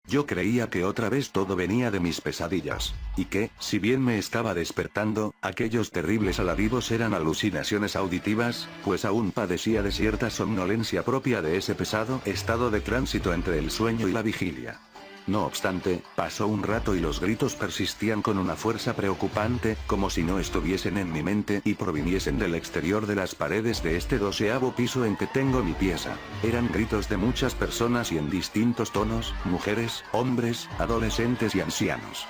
Yo creía que otra vez todo venía de mis pesadillas. Y que, si bien me estaba despertando, aquellos terribles alaridos eran alucinaciones auditivas, pues aún padecía de cierta somnolencia propia de ese pesado estado de tránsito entre el sueño y la vigilia. No obstante, pasó un rato y los gritos persistían con una fuerza preocupante, como si no estuviesen en mi mente y proviniesen del exterior de las paredes de este 12º piso en que tengo mi pieza. Eran gritos de muchas personas y en distintos tonos, mujeres, hombres, adolescentes y ancianos.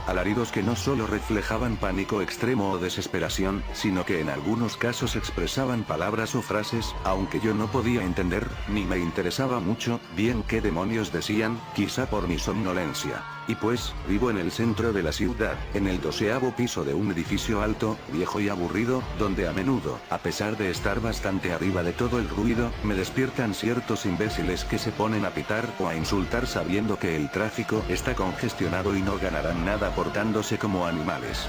Alaridos que no solo reflejaban pánico extremo o desesperación, sino que en algunos casos expresaban palabras o frases, aunque yo no podía entender, ni me interesaba mucho, bien qué demonios decían, quizá por mi somnolencia. Y pues, vivo en el centro de la ciudad, en el 12º piso de un edificio alto, viejo y aburrido, donde a menudo, a pesar de estar bastante arriba de todo el ruido, me despiertan ciertos imbéciles que se ponen a pitar o a insultar sabiendo que el tráfico está congestionado y no ganarán nada portándose como animales.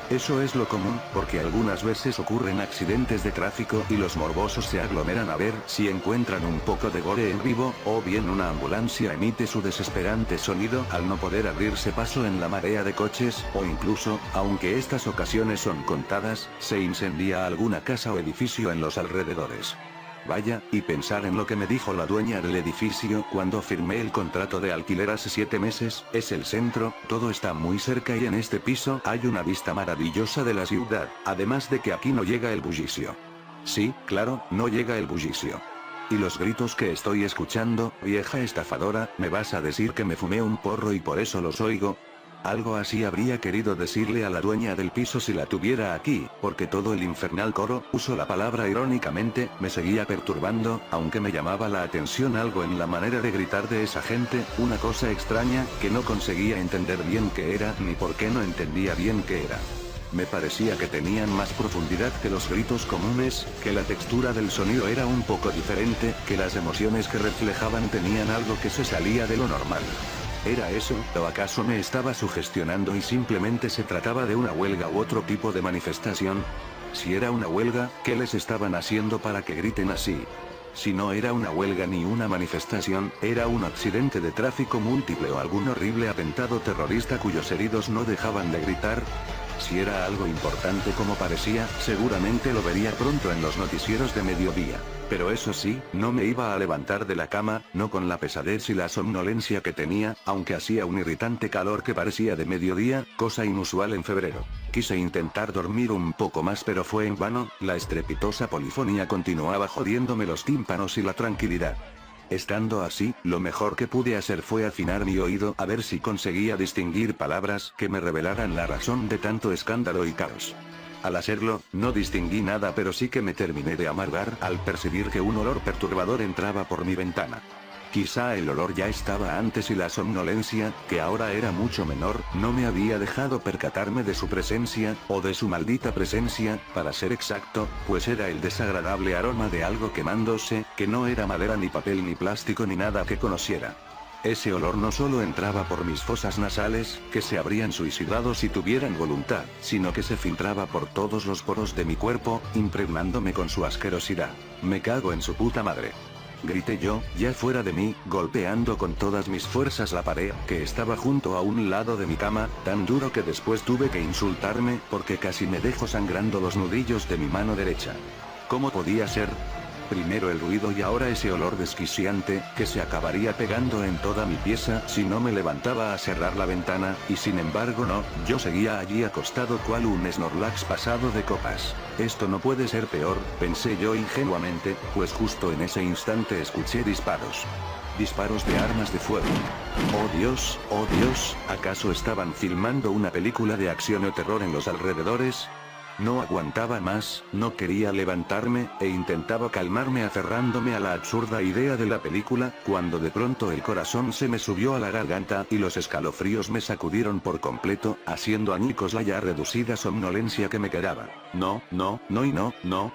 Eso es lo común, porque algunas veces ocurren accidentes de tráfico y los morbosos se aglomeran a ver si encuentran un poco de gore en vivo, o bien una ambulancia emite su desesperante sonido al no poder abrirse paso en la marea de coches, o incluso, aunque estas ocasiones son contadas, se incendia alguna casa o edificio en los alrededores. Vaya, y pensar en lo que me dijo la dueña del edificio cuando firmé el contrato de alquiler hace 7 meses, es el centro, todo está muy cerca y en este piso hay una vista maravillosa de la ciudad, además de que aquí no llega el bullicio. Sí, claro, no llega el bullicio. Y los gritos que estoy escuchando, vieja estafadora, ¿me vas a decir que me fumé un porro y por eso los oigo? Algo así habría querido decirle a la dueña del piso si la tuviera aquí, porque todo el infernal coro, uso la palabra irónicamente, me seguía perturbando, aunque me llamaba la atención algo en la manera de gritar de esa gente, una cosa extraña, que no conseguía entender bien qué era, ni por qué no entendía bien qué era. Me parecía que tenían más profundidad que los gritos comunes, que la textura del sonido era un poco diferente, que las emociones que reflejaban tenían algo que se salía de lo normal. ¿Era eso, o acaso me estaba sugestionando y simplemente se trataba de una huelga u otro tipo de manifestación? Si era una huelga, ¿qué les estaban haciendo para que griten así? Si no era una huelga ni una manifestación, era un accidente de tráfico múltiple o algún horrible atentado terrorista cuyos heridos no dejaban de gritar. Si era algo importante como parecía, seguramente lo vería pronto en los noticieros de mediodía. Pero eso sí, no me iba a levantar de la cama, no con la pesadez y la somnolencia que tenía, aunque hacía un irritante calor que parecía de mediodía, cosa inusual en febrero. Quise intentar dormir un poco más pero fue en vano, la estrepitosa polifonía continuaba jodiéndome los tímpanos y la tranquilidad. Estando así, lo mejor que pude hacer fue afinar mi oído a ver si conseguía distinguir palabras que me revelaran la razón de tanto escándalo y caos. Al hacerlo, no distinguí nada pero sí que me terminé de amargar al percibir que un olor perturbador entraba por mi ventana. Quizá el olor ya estaba antes y la somnolencia, que ahora era mucho menor, no me había dejado percatarme de su presencia, o de su maldita presencia, para ser exacto, pues era el desagradable aroma de algo quemándose, que no era madera ni papel ni plástico ni nada que conociera. Ese olor no solo entraba por mis fosas nasales, que se habrían suicidado si tuvieran voluntad, sino que se filtraba por todos los poros de mi cuerpo, impregnándome con su asquerosidad. Me cago en su puta madre. Grité yo, ya fuera de mí, golpeando con todas mis fuerzas la pared, que estaba junto a un lado de mi cama, tan duro que después tuve que insultarme, porque casi me dejó sangrando los nudillos de mi mano derecha. ¿Cómo podía ser? Primero el ruido y ahora ese olor desquiciante, que se acabaría pegando en toda mi pieza si no me levantaba a cerrar la ventana, y sin embargo no, yo seguía allí acostado cual un Snorlax pasado de copas. Esto no puede ser peor, pensé yo ingenuamente, pues justo en ese instante escuché disparos. Disparos de armas de fuego. Oh Dios, ¿acaso estaban filmando una película de acción o terror en los alrededores? No aguantaba más, no quería levantarme, e intentaba calmarme aferrándome a la absurda idea de la película, cuando de pronto el corazón se me subió a la garganta y los escalofríos me sacudieron por completo, haciendo añicos la ya reducida somnolencia que me quedaba. No,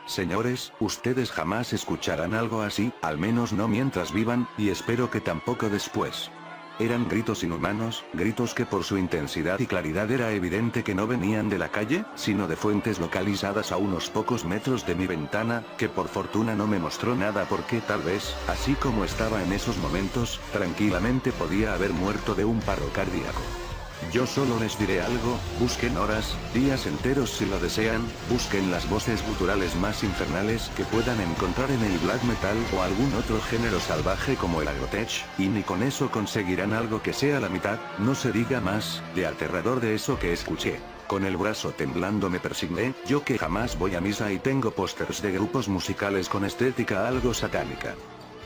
señores, ustedes jamás escucharán algo así, al menos no mientras vivan, y espero que tampoco después. Eran gritos inhumanos, gritos que por su intensidad y claridad era evidente que no venían de la calle, sino de fuentes localizadas a unos pocos metros de mi ventana, que por fortuna no me mostró nada porque tal vez, así como estaba en esos momentos, tranquilamente podía haber muerto de un paro cardíaco. Yo solo les diré algo, busquen horas, días enteros si lo desean, busquen las voces guturales más infernales que puedan encontrar en el black metal o algún otro género salvaje como el agrotech, y ni con eso conseguirán algo que sea la mitad, no se diga más, de aterrador de eso que escuché. Con el brazo temblando me persigné, yo que jamás voy a misa y tengo pósters de grupos musicales con estética algo satánica.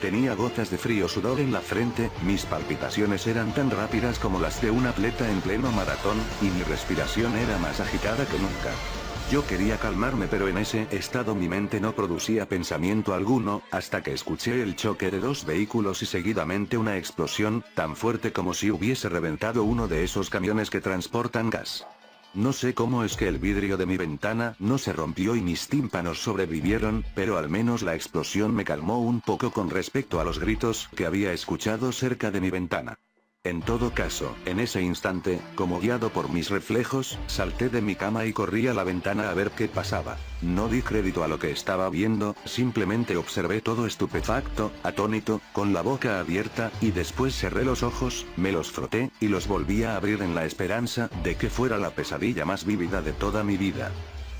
Tenía gotas de frío sudor en la frente, mis palpitaciones eran tan rápidas como las de un atleta en pleno maratón, y mi respiración era más agitada que nunca. Yo quería calmarme pero en ese estado mi mente no producía pensamiento alguno, hasta que escuché el choque de dos vehículos y seguidamente una explosión, tan fuerte como si hubiese reventado uno de esos camiones que transportan gas. No sé cómo es que el vidrio de mi ventana no se rompió y mis tímpanos sobrevivieron, pero al menos la explosión me calmó un poco con respecto a los gritos que había escuchado cerca de mi ventana. En todo caso, en ese instante, como guiado por mis reflejos, salté de mi cama y corrí a la ventana a ver qué pasaba. No di crédito a lo que estaba viendo, simplemente observé todo estupefacto, atónito, con la boca abierta, y después cerré los ojos, me los froté, y los volví a abrir en la esperanza de que fuera la pesadilla más vívida de toda mi vida.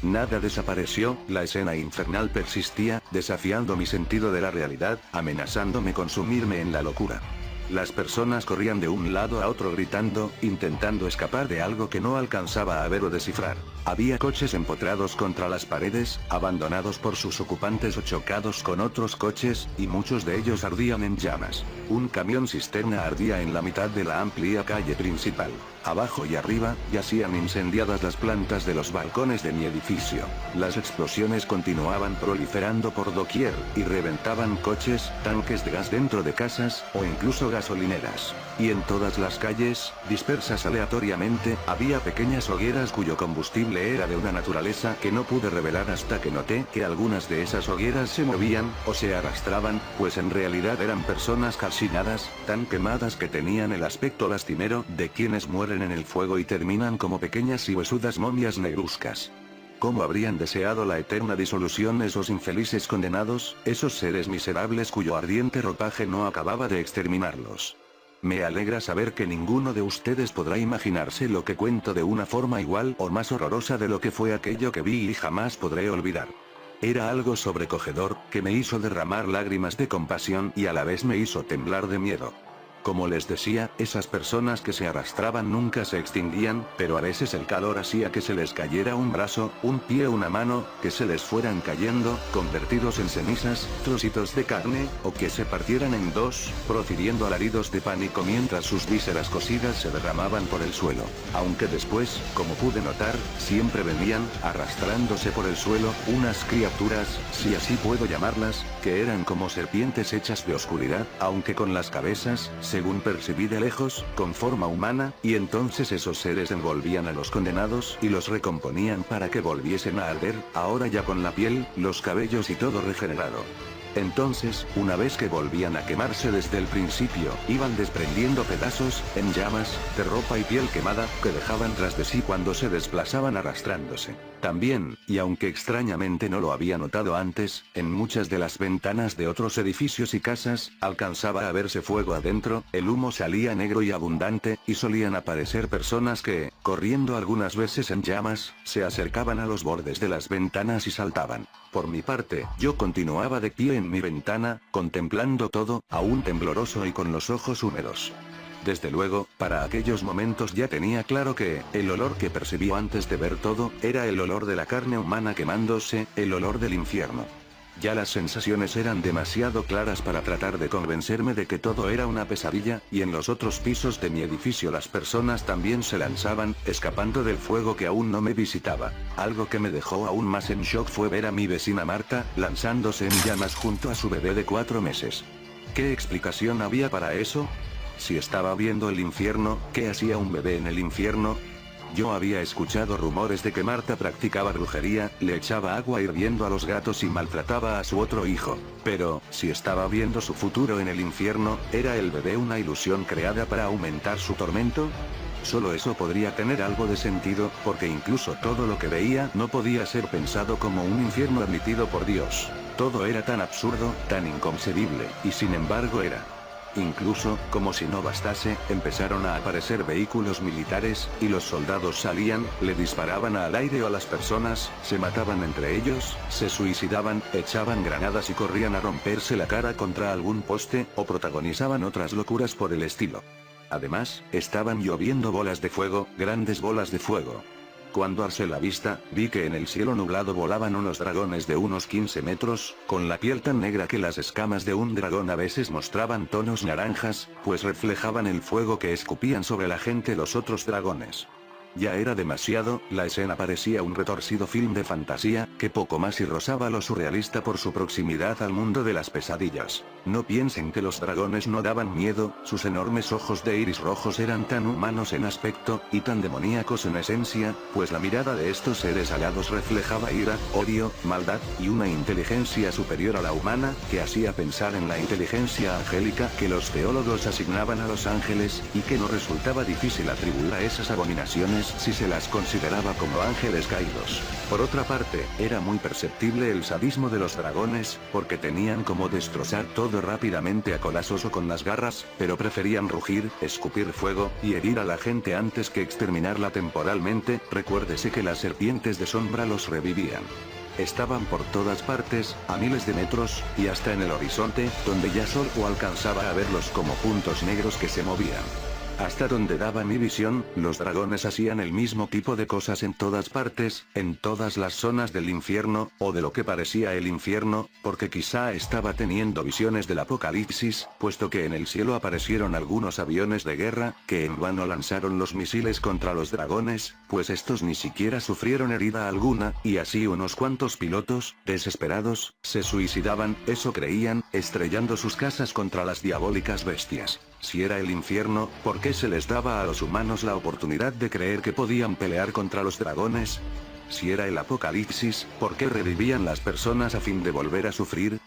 Nada desapareció, la escena infernal persistía, desafiando mi sentido de la realidad, amenazándome con sumirme en la locura. Las personas corrían de un lado a otro gritando, intentando escapar de algo que no alcanzaba a ver o descifrar. Había coches empotrados contra las paredes, abandonados por sus ocupantes o chocados con otros coches, y muchos de ellos ardían en llamas. Un camión cisterna ardía en la mitad de la amplia calle principal. Abajo y arriba, yacían incendiadas las plantas de los balcones de mi edificio. Las explosiones continuaban proliferando por doquier, y reventaban coches, tanques de gas dentro de casas, o incluso gasolineras. Y en todas las calles, dispersas aleatoriamente, había pequeñas hogueras cuyo combustible era de una naturaleza que no pude revelar hasta que noté que algunas de esas hogueras se movían, o se arrastraban, pues en realidad eran personas calcinadas, tan quemadas que tenían el aspecto lastimero de quienes mueren en el fuego y terminan como pequeñas y huesudas momias negruzcas. ¿Cómo habrían deseado la eterna disolución esos infelices condenados, esos seres miserables cuyo ardiente ropaje no acababa de exterminarlos? Me alegra saber que ninguno de ustedes podrá imaginarse lo que cuento de una forma igual o más horrorosa de lo que fue aquello que vi y jamás podré olvidar. Era algo sobrecogedor, que me hizo derramar lágrimas de compasión y a la vez me hizo temblar de miedo. Como les decía, esas personas que se arrastraban nunca se extinguían, pero a veces el calor hacía que se les cayera un brazo, un pie o una mano, que se les fueran cayendo, convertidos en cenizas, trocitos de carne, o que se partieran en dos, profiriendo alaridos de pánico mientras sus vísceras cocidas se derramaban por el suelo. Aunque después, como pude notar, siempre venían, arrastrándose por el suelo, unas criaturas, si así puedo llamarlas, que eran como serpientes hechas de oscuridad, aunque con las cabezas, según percibí de lejos, con forma humana, y entonces esos seres envolvían a los condenados y los recomponían para que volviesen a arder, ahora ya con la piel, los cabellos y todo regenerado. Entonces, una vez que volvían a quemarse desde el principio, iban desprendiendo pedazos, en llamas, de ropa y piel quemada, que dejaban tras de sí cuando se desplazaban arrastrándose. También, y aunque extrañamente no lo había notado antes, en muchas de las ventanas de otros edificios y casas, alcanzaba a verse fuego adentro, el humo salía negro y abundante, y solían aparecer personas que, corriendo algunas veces en llamas, se acercaban a los bordes de las ventanas y saltaban. Por mi parte, yo continuaba de pie en mi ventana, contemplando todo, aún tembloroso y con los ojos húmedos. Desde luego, para aquellos momentos ya tenía claro que, el olor que percibí antes de ver todo, era el olor de la carne humana quemándose, el olor del infierno. Ya las sensaciones eran demasiado claras para tratar de convencerme de que todo era una pesadilla, y en los otros pisos de mi edificio las personas también se lanzaban, escapando del fuego que aún no me visitaba. Algo que me dejó aún más en shock fue ver a mi vecina Marta, lanzándose en llamas junto a su bebé de 4 meses. ¿Qué explicación había para eso? Si estaba viendo el infierno, ¿qué hacía un bebé en el infierno? Yo había escuchado rumores de que Marta practicaba brujería, le echaba agua hirviendo a los gatos y maltrataba a su otro hijo. Pero, si estaba viendo su futuro en el infierno, ¿era el bebé una ilusión creada para aumentar su tormento? Solo eso podría tener algo de sentido, porque incluso todo lo que veía no podía ser pensado como un infierno admitido por Dios. Todo era tan absurdo, tan inconcebible, y sin embargo era. Incluso, como si no bastase, empezaron a aparecer vehículos militares, y los soldados salían, le disparaban al aire o a las personas, se mataban entre ellos, se suicidaban, echaban granadas y corrían a romperse la cara contra algún poste, o protagonizaban otras locuras por el estilo. Además, estaban lloviendo bolas de fuego, grandes bolas de fuego. Cuando alcé la vista, vi que en el cielo nublado volaban unos dragones de unos 15 metros, con la piel tan negra que las escamas de un dragón a veces mostraban tonos naranjas, pues reflejaban el fuego que escupían sobre la gente los otros dragones. Ya era demasiado, la escena parecía un retorcido film de fantasía, que poco más y rozaba lo surrealista por su proximidad al mundo de las pesadillas. No piensen que los dragones no daban miedo, sus enormes ojos de iris rojos eran tan humanos en aspecto, y tan demoníacos en esencia, pues la mirada de estos seres alados reflejaba ira, odio, maldad, y una inteligencia superior a la humana, que hacía pensar en la inteligencia angélica que los teólogos asignaban a los ángeles, y que no resultaba difícil atribuir a esas abominaciones si se las consideraba como ángeles caídos. Por otra parte, era muy perceptible el sadismo de los dragones, porque tenían como destrozar todo rápidamente a colazos o con las garras, pero preferían rugir, escupir fuego, y herir a la gente antes que exterminarla temporalmente. Recuérdese que las serpientes de sombra los revivían. Estaban por todas partes, a miles de metros, y hasta en el horizonte, donde ya solo alcanzaba a verlos como puntos negros que se movían. Hasta donde daba mi visión, los dragones hacían el mismo tipo de cosas en todas partes, en todas las zonas del infierno, o de lo que parecía el infierno, porque quizá estaba teniendo visiones del apocalipsis, puesto que en el cielo aparecieron algunos aviones de guerra, que en vano lanzaron los misiles contra los dragones, pues estos ni siquiera sufrieron herida alguna, y así unos cuantos pilotos, desesperados, se suicidaban, eso creían, estrellando sus casas contra las diabólicas bestias. Si era el infierno, ¿por qué se les daba a los humanos la oportunidad de creer que podían pelear contra los dragones? Si era el apocalipsis, ¿por qué revivían las personas a fin de volver a sufrir?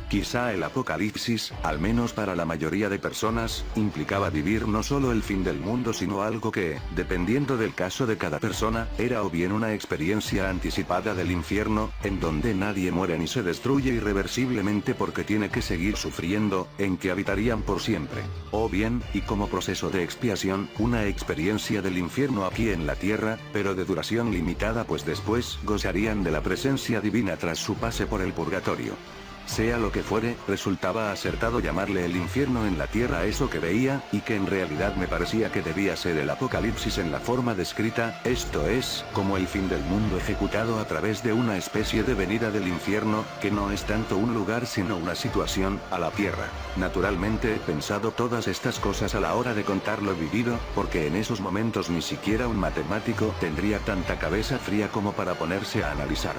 Quizá el apocalipsis, al menos para la mayoría de personas, implicaba vivir no solo el fin del mundo sino algo que, dependiendo del caso de cada persona, era o bien una experiencia anticipada del infierno, en donde nadie muere ni se destruye irreversiblemente porque tiene que seguir sufriendo, en que habitarían por siempre. O bien, y como proceso de expiación, una experiencia del infierno aquí en la tierra, pero de duración limitada pues después gozarían de la presencia divina tras su pase por el purgatorio. Sea lo que fuere, resultaba acertado llamarle el infierno en la tierra a eso que veía, y que en realidad me parecía que debía ser el apocalipsis en la forma descrita, esto es, como el fin del mundo ejecutado a través de una especie de venida del infierno, que no es tanto un lugar sino una situación, a la tierra. Naturalmente he pensado todas estas cosas a la hora de contar lo vivido, porque en esos momentos ni siquiera un matemático tendría tanta cabeza fría como para ponerse a analizar.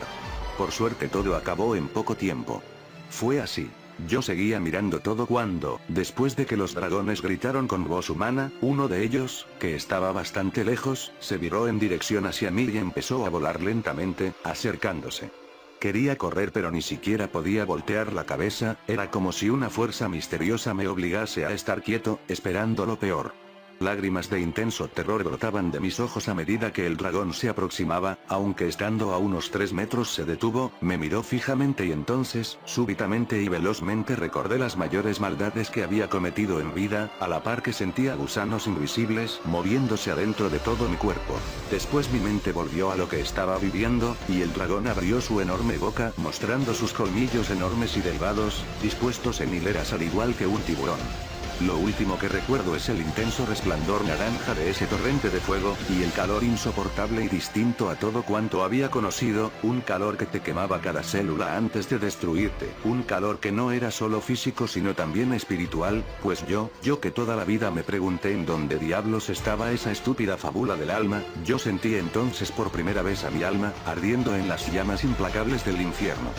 Por suerte todo acabó en poco tiempo. Fue así. Yo seguía mirando todo cuando, después de que los dragones gritaron con voz humana, uno de ellos, que estaba bastante lejos, se viró en dirección hacia mí y empezó a volar lentamente, acercándose. Quería correr pero ni siquiera podía voltear la cabeza, era como si una fuerza misteriosa me obligase a estar quieto, esperando lo peor. Lágrimas de intenso terror brotaban de mis ojos a medida que el dragón se aproximaba, aunque estando a unos 3 metros se detuvo, me miró fijamente y entonces, súbitamente y velozmente recordé las mayores maldades que había cometido en vida, a la par que sentía gusanos invisibles moviéndose adentro de todo mi cuerpo. Después mi mente volvió a lo que estaba viviendo, y el dragón abrió su enorme boca mostrando sus colmillos enormes y delgados, dispuestos en hileras al igual que un tiburón. Lo último que recuerdo es el intenso resplandor naranja de ese torrente de fuego, y el calor insoportable y distinto a todo cuanto había conocido, un calor que te quemaba cada célula antes de destruirte, un calor que no era solo físico sino también espiritual, pues yo que toda la vida me pregunté en dónde diablos estaba esa estúpida fábula del alma, yo sentí entonces por primera vez a mi alma, ardiendo en las llamas implacables del infierno.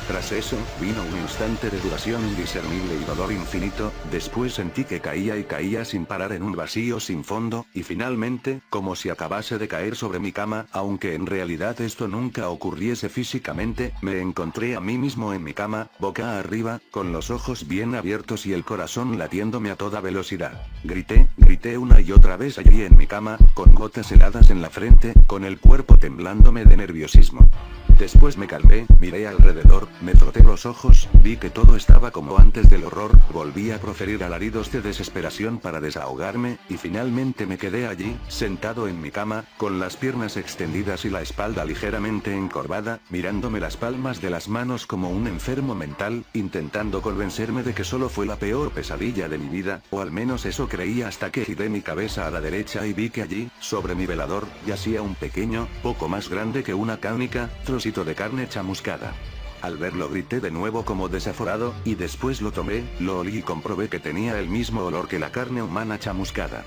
Tras eso, vino un instante de duración indiscernible y dolor infinito, después sentí que caía y caía sin parar en un vacío sin fondo, y finalmente, como si acabase de caer sobre mi cama, aunque en realidad esto nunca ocurriese físicamente, me encontré a mí mismo en mi cama, boca arriba, con los ojos bien abiertos y el corazón latiéndome a toda velocidad. Grité una y otra vez allí en mi cama, con gotas heladas en la frente, con el cuerpo temblándome de nerviosismo. Después me calmé, miré alrededor, me froté los ojos, vi que todo estaba como antes del horror, volví a proferir alaridos de desesperación para desahogarme, y finalmente me quedé allí, sentado en mi cama, con las piernas extendidas y la espalda ligeramente encorvada, mirándome las palmas de las manos como un enfermo mental, intentando convencerme de que solo fue la peor pesadilla de mi vida, o al menos eso creía hasta que giré mi cabeza a la derecha y vi que allí, sobre mi velador, yacía un pequeño, poco más grande que una canica, trocito de carne chamuscada. Al verlo grité de nuevo como desaforado, y después lo tomé, lo olí y comprobé que tenía el mismo olor que la carne humana chamuscada.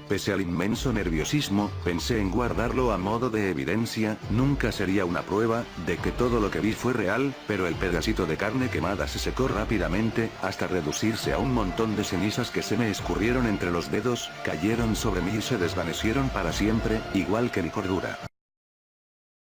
Pese al inmenso nerviosismo, pensé en guardarlo a modo de evidencia, nunca sería una prueba, de que todo lo que vi fue real, pero el pedacito de carne quemada se secó rápidamente, hasta reducirse a un montón de cenizas que se me escurrieron entre los dedos, cayeron sobre mí y se desvanecieron para siempre, igual que mi cordura.